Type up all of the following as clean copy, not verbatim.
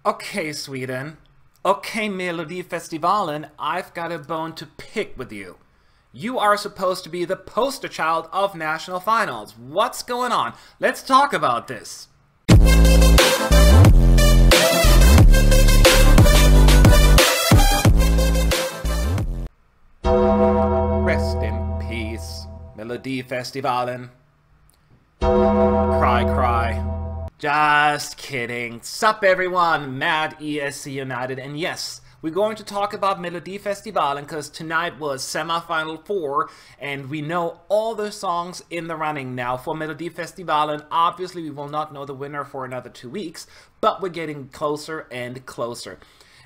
Okay, Sweden. Okay, Melodifestivalen, I've got a bone to pick with you. You are supposed to be the poster child of national finals. What's going on? Let's talk about this. Rest in peace, Melodifestivalen. Cry, cry. Just kidding. Sup everyone, Mad ESC United, and yes, we're going to talk about Melodifestivalen because tonight was Semi Final 4 and we know all the songs in the running now for Melodifestivalen. Obviously we will not know the winner for another 2 weeks, but we're getting closer and closer.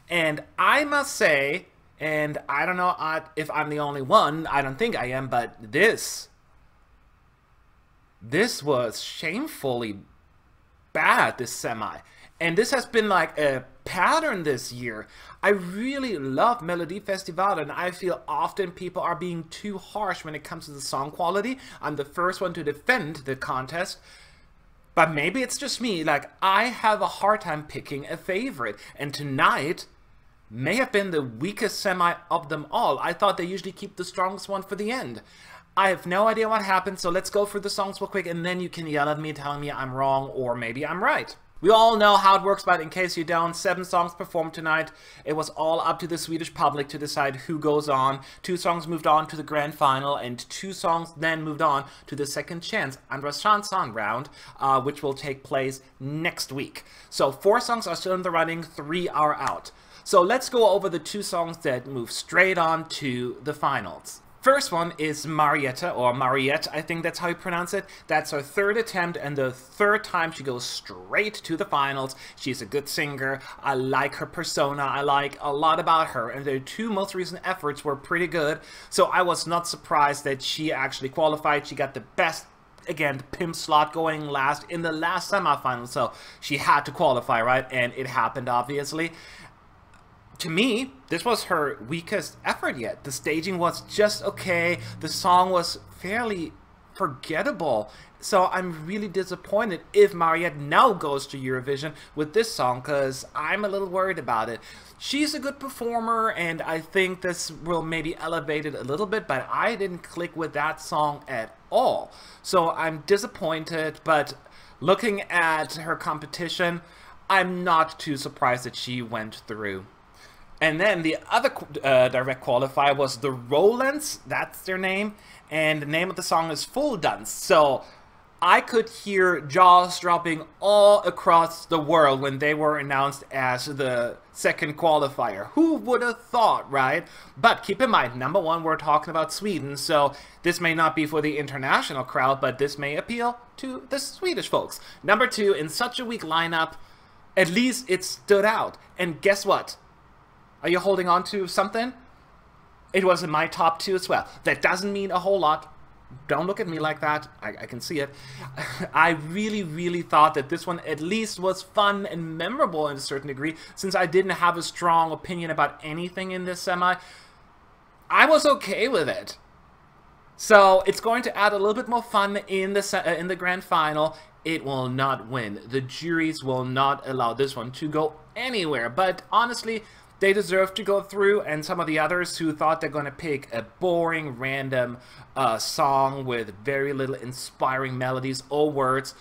And I must say, and I don't know if I'm the only one, I don't think I am, but this was shamefully bad, this semi. And this has been like a pattern this year. I really love Melodifestivalen, and I feel often people are being too harsh when it comes to the song quality. I'm the first one to defend the contest. But maybe it's just me, like I have a hard time picking a favorite. And tonight may have been the weakest semi of them all. I thought they usually keep the strongest one for the end. I have no idea what happened, so let's go through the songs real quick and then you can yell at me telling me I'm wrong or maybe I'm right. We all know how it works, but in case you don't, 7 songs performed tonight. It was all up to the Swedish public to decide who goes on. 2 songs moved on to the grand final and 2 songs then moved on to the second chance, Andras Chanson round, which will take place next week. So 4 songs are still in the running, 3 are out. So let's go over the 2 songs that move straight on to the finals. First one is Mariette, or Mariette, I think that's how you pronounce it. That's her 3rd attempt, and the 3rd time she goes straight to the finals. She's a good singer. I like her persona. I like a lot about her, and the 2 most recent efforts were pretty good. So I was not surprised that she actually qualified. She got the best, again, the pimp slot going last in the last semifinal, so she had to qualify, right? And it happened, obviously. To me, this was her weakest effort yet. The staging was just okay. The song was fairly forgettable. So I'm really disappointed if Mariette now goes to Eurovision with this song because I'm a little worried about it. She's a good performer and I think this will maybe elevate it a little bit, but I didn't click with that song at all. So I'm disappointed, but looking at her competition, I'm not too surprised that she went through. And then the other direct qualifier was the Rolandz, that's their name, and the name of the song is Full Dance. So I could hear jaws dropping all across the world when they were announced as the second qualifier. Who would have thought, right? But keep in mind, number 1, we're talking about Sweden, so this may not be for the international crowd, but this may appeal to the Swedish folks. Number 2, in such a weak lineup, at least it stood out. And guess what? Are you holding on to something? It was in my top 2 as well. That doesn't mean a whole lot. Don't look at me like that. I can see it. I really thought that this one at least was fun and memorable in a certain degree. Since I didn't have a strong opinion about anything in this semi, I was okay with it. So it's going to add a little bit more fun in the grand final. It will not win. The juries will not allow this one to go anywhere. But honestly, they deserve to go through, and some of the others who thought they're going to pick a boring, random song with very little inspiring melodies or words,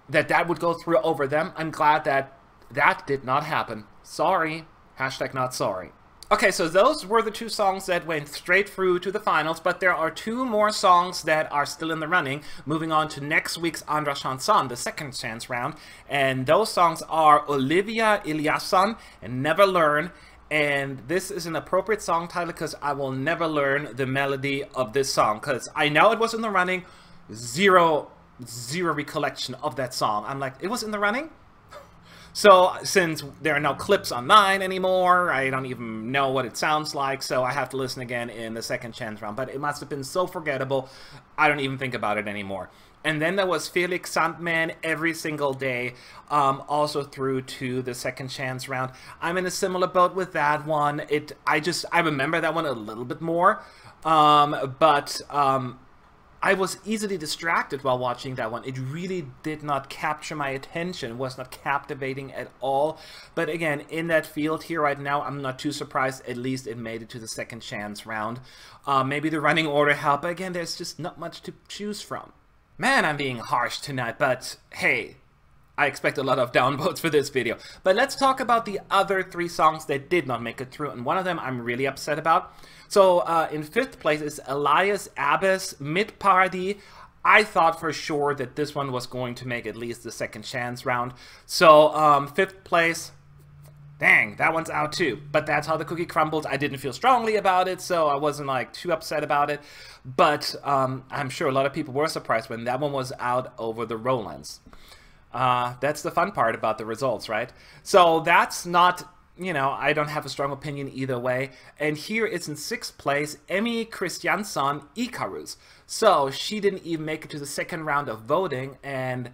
that would go through over them. I'm glad that that did not happen. Sorry. Hashtag not sorry. Okay, so those were the 2 songs that went straight through to the finals, but there are 2 more songs that are still in the running, moving on to next week's Andras Chanson, the second chance round, and those songs are Olivia Eliasson and Never Learn. And this is an appropriate song title because I will never learn the melody of this song because I know it was in the running. Zero recollection of that song. I'm like, it was in the running? So since there are no clips online anymore, I don't even know what it sounds like, so I have to listen again in the second chance round. But it must have been so forgettable, I don't even think about it anymore. And then there was Felix Sandman Every Single Day, also through to the second chance round. I'm in a similar boat with that one. I remember that one a little bit more, but I was easily distracted while watching that one. It really did not capture my attention, was not captivating at all. But again, in that field here right now, I'm not too surprised. At least it made it to the second chance round. Maybe the running order helped, but again, there's just not much to choose from. Man, I'm being harsh tonight, but hey, I expect a lot of downvotes for this video. But let's talk about the other 3 songs that did not make it through, and one of them I'm really upset about. So in 5th place is Elias Abbas, Mid Paradis. I thought for sure that this one was going to make at least the second chance round. So 5th place, dang, that one's out too. But that's how the cookie crumbles. I didn't feel strongly about it, so I wasn't like too upset about it. But I'm sure a lot of people were surprised when that one was out over the Rolandz. That's the fun part about the results, right? So that's not, you know, I don't have a strong opinion either way. And here it's in 6th place, Emmy Christiansson, Icarus. So she didn't even make it to the second round of voting, and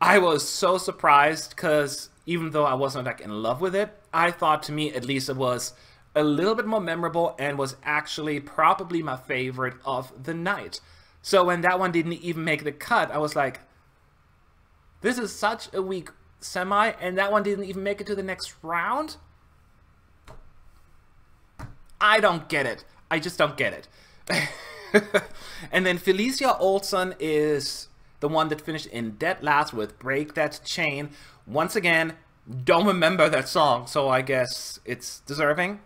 I was so surprised because even though I wasn't like in love with it, I thought, to me at least, it was a little bit more memorable and was actually probably my favorite of the night. So when that one didn't even make the cut, I was like, this is such a weak semi, and that one didn't even make it to the next round? I don't get it. I just don't get it. And then Felicia Olsson is the one that finished in dead last with Break That Chain. Once again, don't remember that song, so I guess it's deserving.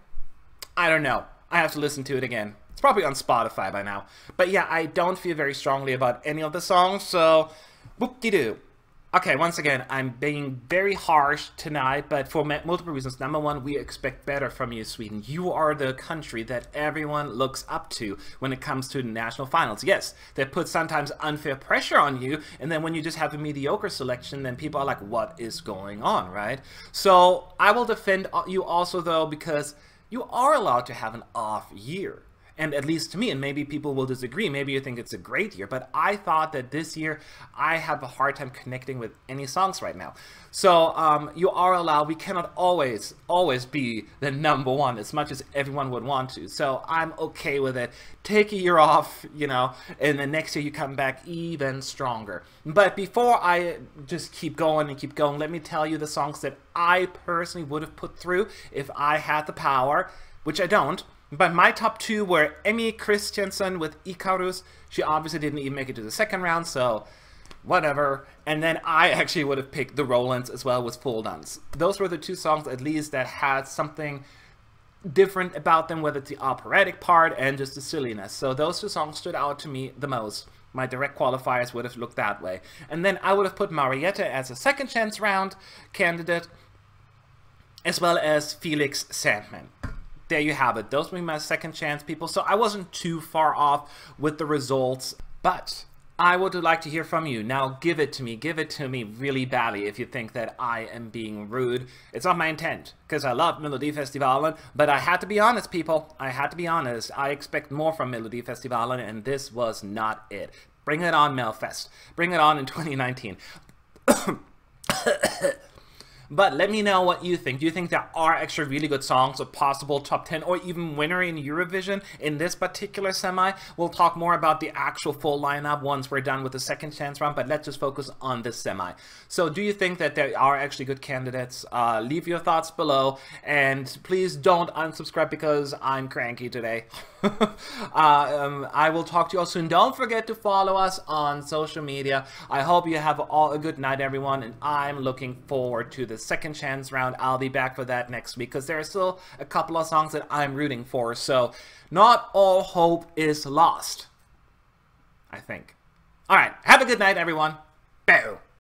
I don't know. I have to listen to it again. It's probably on Spotify by now. But yeah, I don't feel very strongly about any of the songs, so whoop-de-doo. Okay, once again, I'm being very harsh tonight, but for multiple reasons. Number one, we expect better from you, Sweden. You are the country that everyone looks up to when it comes to the national finals. Yes, they put sometimes unfair pressure on you, and then when you just have a mediocre selection, then people are like, what is going on, right? So I will defend you also, though, because you are allowed to have an off year. And at least to me, and maybe people will disagree, maybe you think it's a great year, but I thought that this year I have a hard time connecting with any songs right now. So you are allowed, we cannot always be the number one as much as everyone would want to. So I'm okay with it. Take a year off, you know, and then next year you come back even stronger. But before I just keep going, let me tell you the songs that I personally would have put through if I had the power, which I don't. But my top 2 were Emmy Christiansson with Icarus. She obviously didn't even make it to the second round, so whatever. And then I actually would have picked the Rolandz as well with Full Dance. Those were the 2 songs at least that had something different about them, whether it's the operatic part and just the silliness. So those 2 songs stood out to me the most. My direct qualifiers would have looked that way. And then I would have put Mariette as a second chance round candidate, as well as Felix Sandman. There you have it. Those were my second chance people. So I wasn't too far off with the results, but I would like to hear from you. Now give it to me really badly if you think that I am being rude. It's not my intent, because I love Melodifestivalen, but I had to be honest, people. I had to be honest. I expect more from Melodifestivalen, and this was not it. Bring it on, Melfest. Bring it on in 2019. But let me know what you think. Do you think there are extra really good songs, a possible top 10 or even winner in Eurovision in this particular semi? We'll talk more about the actual full lineup once we're done with the second chance round, but let's just focus on this semi. So do you think that there are actually good candidates? Leave your thoughts below, and please don't unsubscribe because I'm cranky today. I will talk to you all soon. Don't forget to follow us on social media. I hope you have all a good night, everyone, and I'm looking forward to the second chance round. I'll be back for that next week because there are still a couple of songs that I'm rooting for, so not all hope is lost, I think. Alright, have a good night, everyone. Bye.